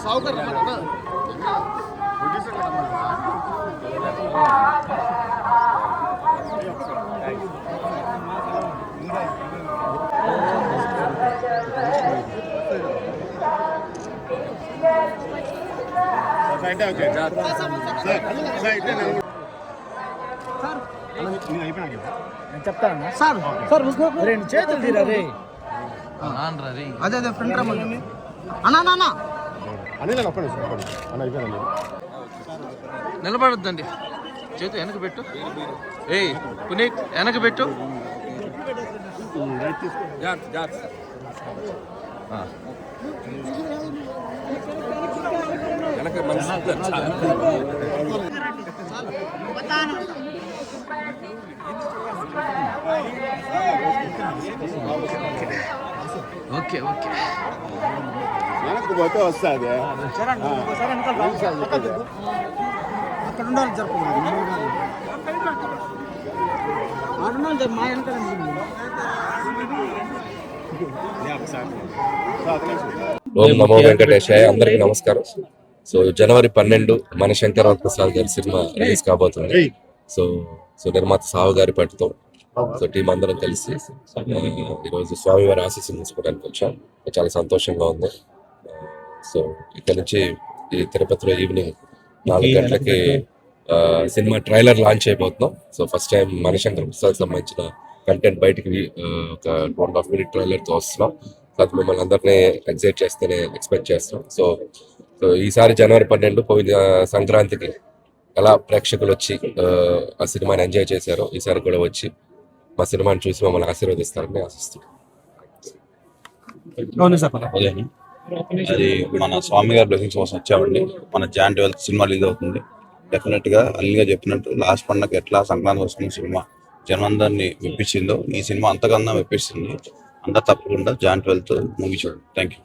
साहूकर చెప్తాను sir sir రెండు చేతులు తీరా రే అదే అదే ఫ్రంట్ రమ్మని అన్నా నిలబడద్దండి చేతు వెనక పెట్టు ఏయ్ పునీత్ వెనక పెట్టు ఓకే ఓకే వెనక్కి పోతే వస్తుంది అక్కడ ఉండాలి జరుపుకోవాలి మా వెనకాల ఓం నమో వెంకటేశాయ. అందరికి నమస్కారం. సో జనవరి 12 మనశంకర్ ప్రసాద్ గారి సినిమా రిలీజ్ కాబోతుంది. సో నిర్మాత సావు గారి పట్టుతో సో టీం అందరం కలిసి ఈరోజు స్వామివారి ఆశీస్సులు తీసుకోవడానికి వచ్చాం. చాలా సంతోషంగా ఉంది. సో ఇక్కడ నుంచి ఈ తిరుపతిలో ఈవినింగ్ 4 గంటలకి సినిమా ట్రైలర్ లాంచ్ అయిపోతున్నాం. So first time Manashankar Prasad సంబంధించిన కంటెంట్ బయటికి ఒక 2.5 minute ట్రైలర్తో వస్తున్నాం. అది మిమ్మల్ని అందరినీ ఎగ్జైట్ చేస్తేనే ఎక్స్పెక్ట్ చేస్తాం. సో ఈసారి జనవరి 12 పోయిన సంక్రాంతికి ఎలా ప్రేక్షకులు వచ్చి ఆ సినిమాని ఎంజాయ్ చేశారో ఈసారి కూడా వచ్చి మా సినిమాని చూసి మమ్మల్ని ఆశీర్వదిస్తారని ఆశిస్తున్నాం. అది మన స్వామి గారి బ్లెస్సింగ్స్ కోసం వచ్చామండి. మన జాన్ 12 సినిమా రిలీజ్ అవుతుంది. డెఫినెట్ గా అల్లిగా చెప్పినట్టు లాస్ట్ పండగ ఎట్లా సంక్రాంతి వస్తున్న సినిమా జనందరినీ మెప్పించిందో ఈ సినిమా అంతకన్నా మెప్పిస్తుంది. అందరు తప్పకుండా జాన్ 12 మూవీ చూడండి. Thank you.